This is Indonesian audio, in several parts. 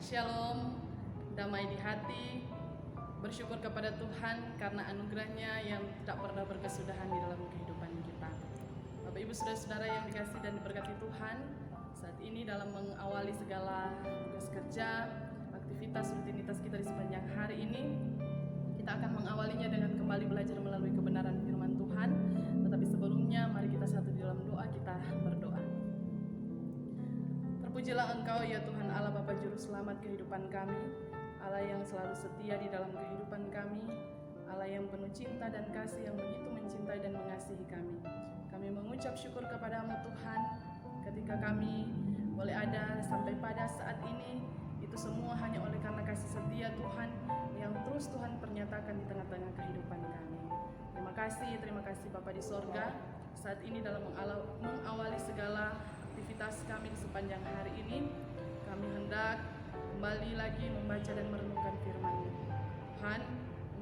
Shalom, damai di hati, bersyukur kepada Tuhan karena anugerahnya yang tidak pernah berkesudahan di dalam kehidupan kita. Bapak Ibu Saudara-saudara yang dikasihi dan diberkati Tuhan, saat ini dalam mengawali segala tugas kerja, aktivitas rutinitas kita di sepanjang hari ini, kita akan mengawalinya dengan kembali belajar melalui kebenaran firman Tuhan. Tetapi sebelumnya, mari kita satu di dalam doa, kita berdoa. Terpujilah Engkau ya Tuhan Allah Bapa Juru Selamat kehidupan kami, Allah yang selalu setia di dalam kehidupan kami, Allah yang penuh cinta dan kasih, yang begitu mencintai dan mengasihi kami. Kami mengucap syukur kepadamu Tuhan, ketika kami boleh ada sampai pada saat ini, itu semua hanya oleh karena kasih setia Tuhan yang terus Tuhan pernyatakan di tengah-tengah kehidupan kami. Terima kasih Bapa di sorga, saat ini dalam mengawali segala aktivitas kami di sepanjang hari ini, kami hendak kembali lagi membaca dan merenungkan firman-Mu. Tuhan,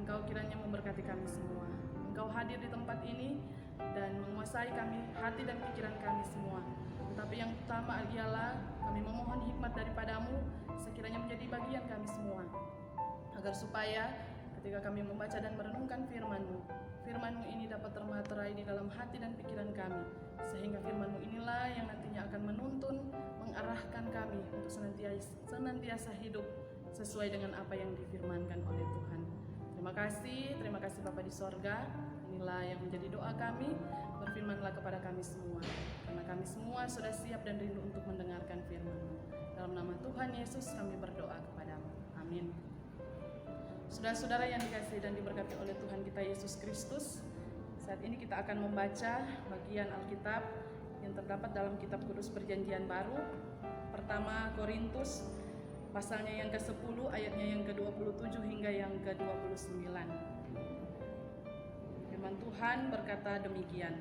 Engkau kiranya memberkati kami semua. Engkau hadir di tempat ini dan menguasai kami, hati dan pikiran kami semua. Tetapi yang utama ialah kami memohon hikmat daripada-Mu, sekiranya menjadi bagian kami semua, agar supaya ketika kami membaca dan merenungkan firman-Mu, firman-Mu ini dapat termaterai di dalam hati dan pikiran kami, sehingga firman-Mu inilah yang nantinya akan menuntun, mengarahkan kami untuk senantiasa hidup sesuai dengan apa yang difirmankan oleh Tuhan. Terima kasih Bapa di sorga. Inilah yang menjadi doa kami, berfirmanlah kepada kami semua, karena kami semua sudah siap dan rindu untuk mendengarkan firman-Mu. Dalam nama Tuhan Yesus kami berdoa kepadamu. Amin. Saudara-saudara yang dikasihi dan diberkati oleh Tuhan kita Yesus Kristus, saat ini kita akan membaca bagian Alkitab yang terdapat dalam kitab Kudus Perjanjian Baru, pertama Korintus, pasalnya yang ke-10, ayatnya yang ke-27 hingga yang ke-29. Firman Tuhan berkata demikian: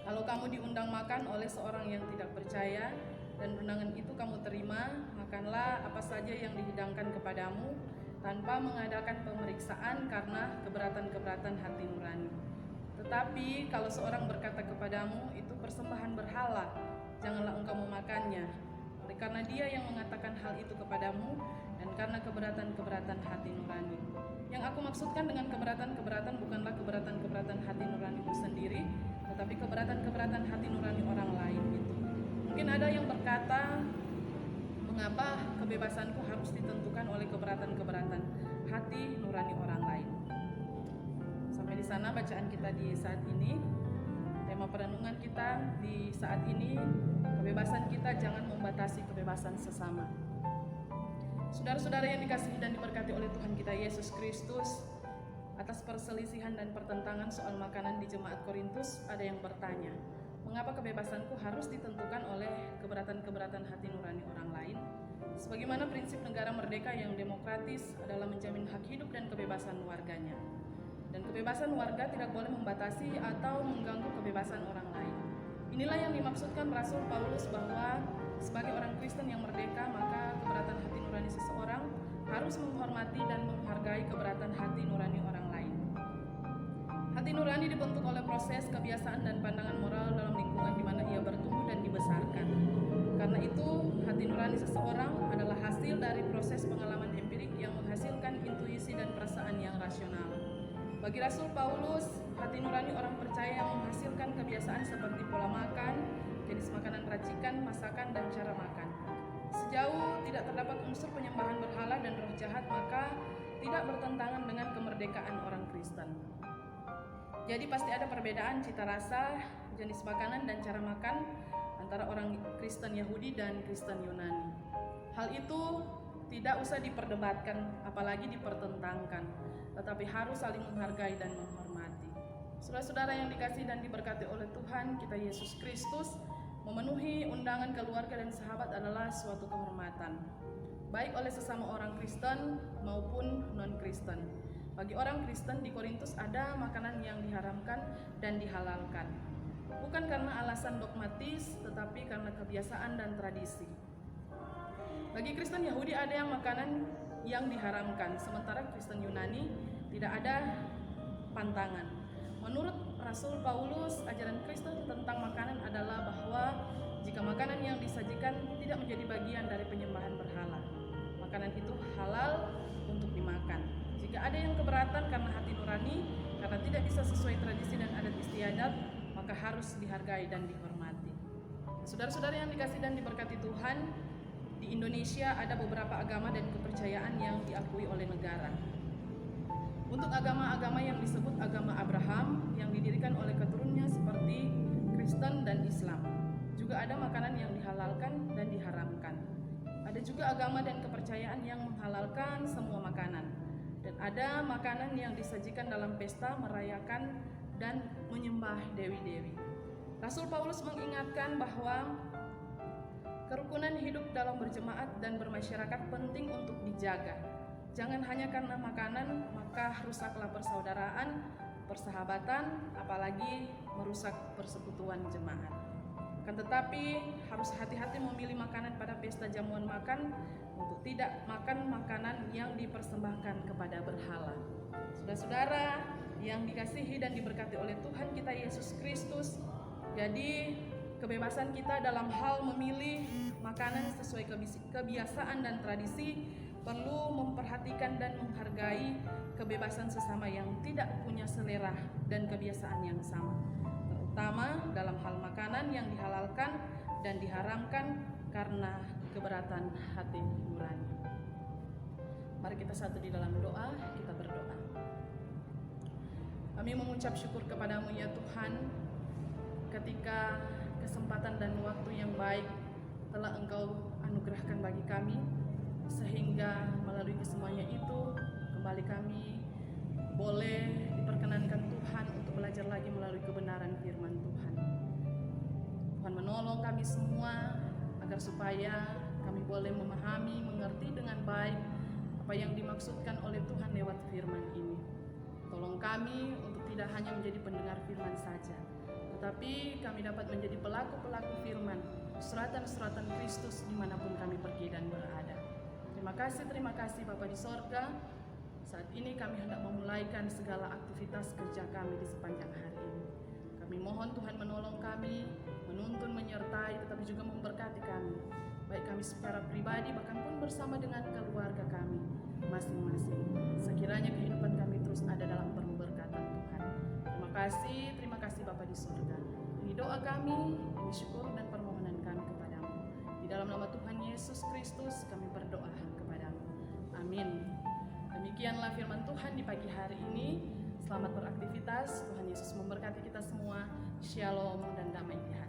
Kalau kamu diundang makan oleh seorang yang tidak percaya, dan undangan itu kamu terima, makanlah apa saja yang dihidangkan kepadamu, tanpa mengadakan pemeriksaan karena keberatan-keberatan hati nurani. Tetapi kalau seorang berkata kepadamu, itu persembahan berhala, janganlah engkau memakannya, oleh karena dia yang mengatakan hal itu kepadamu, dan karena keberatan-keberatan hati nurani. Yang aku maksudkan dengan keberatan-keberatan bukanlah keberatan-keberatan hati nuranimu sendiri, tetapi keberatan-keberatan hati nurani orang lain itu. Mungkin ada yang berkata, mengapa kebebasanku harus ditentukan oleh keberatan-keberatan hati nurani orang lain? Sampai di sana bacaan kita di saat ini. Tema perenungan kita di saat ini, kebebasan kita jangan membatasi kebebasan sesama. Saudara-saudara yang dikasihi dan diberkati oleh Tuhan kita Yesus Kristus, atas perselisihan dan pertentangan soal makanan di jemaat Korintus, ada yang bertanya, mengapa kebebasanku harus ditentukan oleh keberatan-keberatan hati nurani orang lain? Sebagaimana prinsip negara merdeka yang demokratis adalah menjamin hak hidup dan kebebasan warganya. Dan kebebasan warga tidak boleh membatasi atau mengganggu kebebasan orang lain. Inilah yang dimaksudkan Rasul Paulus bahwa sebagai orang Kristen yang merdeka, maka keberatan hati nurani seseorang harus menghormati dan menghargai keberatan hati nurani orang lain. Hati nurani dibentuk oleh proses, kebiasaan, dan pandangan moral dalam lingkungan di mana ia bertumbuh dan dibesarkan. Karena itu, hati nurani seseorang adalah hasil dari proses pengalaman empirik yang menghasilkan intuisi dan perasaan yang rasional. Bagi Rasul Paulus, hati nurani orang percaya yang menghasilkan kebiasaan seperti pola makan, jenis makanan racikan, masakan, dan cara makan. Sejauh tidak terdapat unsur penyembahan berhala dan roh jahat, maka tidak bertentangan dengan kemerdekaan orang Kristen. Jadi pasti ada perbedaan cita rasa, jenis makanan, dan cara makan antara orang Kristen Yahudi dan Kristen Yunani. Hal itu tidak usah diperdebatkan, apalagi dipertentangkan, tetapi harus saling menghargai dan menghormati. Saudara-saudara yang dikasihi dan diberkati oleh Tuhan kita Yesus Kristus, memenuhi undangan keluarga dan sahabat adalah suatu kehormatan, baik oleh sesama orang Kristen maupun non-Kristen. Bagi orang Kristen di Korintus ada makanan yang diharamkan dan dihalalkan, bukan karena alasan dogmatis, tetapi karena kebiasaan dan tradisi. Bagi Kristen Yahudi ada yang makanan yang diharamkan, sementara Kristen Yunani tidak ada pantangan. Menurut Rasul Paulus, ajaran Kristen tentang makanan adalah bahwa jika makanan yang disajikan tidak menjadi bagian dari penyembahan berhala, makanan itu halal untuk dimakan. Jika ada yang keberatan karena hati nurani, karena tidak bisa sesuai tradisi dan adat istiadat, maka harus dihargai dan dihormati. Saudara-saudara yang dikasihi dan diberkati Tuhan, di Indonesia ada beberapa agama dan kepercayaan yang diakui oleh negara. Untuk agama-agama yang disebut agama Abraham yang didirikan oleh keturunannya seperti Kristen dan Islam, juga ada makanan yang dihalalkan dan diharamkan. Ada juga agama dan kepercayaan yang menghalalkan semua makanan, dan ada makanan yang disajikan dalam pesta merayakan dan menyembah dewi-dewi. Rasul Paulus mengingatkan bahwa kerukunan hidup dalam berjemaat dan bermasyarakat penting untuk dijaga. Jangan hanya karena makanan, maka rusaklah persaudaraan, persahabatan, apalagi merusak persekutuan jemaat. Akan tetapi harus hati-hati memilih makanan pada pesta jamuan makan untuk tidak makan makanan yang dipersembahkan kepada berhala. Saudara-saudara yang dikasihi dan diberkati oleh Tuhan kita Yesus Kristus, jadi kebebasan kita dalam hal memilih makanan sesuai kebiasaan dan tradisi perlu memperhatikan dan menghargai kebebasan sesama yang tidak punya selera dan kebiasaan yang sama, terutama dalam hal makanan yang dihalalkan dan diharamkan karena keberatan hati nurani. Mari kita satu di dalam doa, kita berdoa. Kami mengucap syukur kepadamu ya Tuhan, ketika kesempatan dan waktu yang baik telah Engkau anugerahkan bagi kami, sehingga melalui kesemuanya itu kembali kami boleh diperkenankan Tuhan untuk belajar lagi melalui kebenaran firman Tuhan. Tuhan menolong kami semua agar supaya kami boleh memahami, mengerti dengan baik apa yang dimaksudkan oleh Tuhan lewat firman ini. Tolong kami untuk tidak hanya menjadi pendengar firman saja, tetapi kami dapat menjadi pelaku-pelaku firman, suratan-suratan Kristus dimanapun kami pergi dan berada. Terima kasih Bapa di sorga. Saat ini kami hendak memulaikan segala aktivitas kerja kami di sepanjang hari ini. Kami mohon Tuhan menolong kami, menuntun, menyertai, tetapi juga memberkati kami, baik kami secara pribadi, bahkan pun bersama dengan keluarga kami masing-masing. Sekiranya kehidupan kami terus ada dalam pemberkatan Tuhan. Terima kasih Bapa di surga. Ini doa kami, ini syukur dan permohonan kami kepadamu. Di dalam nama Tuhan Yesus Kristus kami berdoa kepadamu. Amin. Demikianlah firman Tuhan di pagi hari ini. Selamat beraktivitas. Tuhan Yesus memberkati kita semua. Shalom dan damai di hati.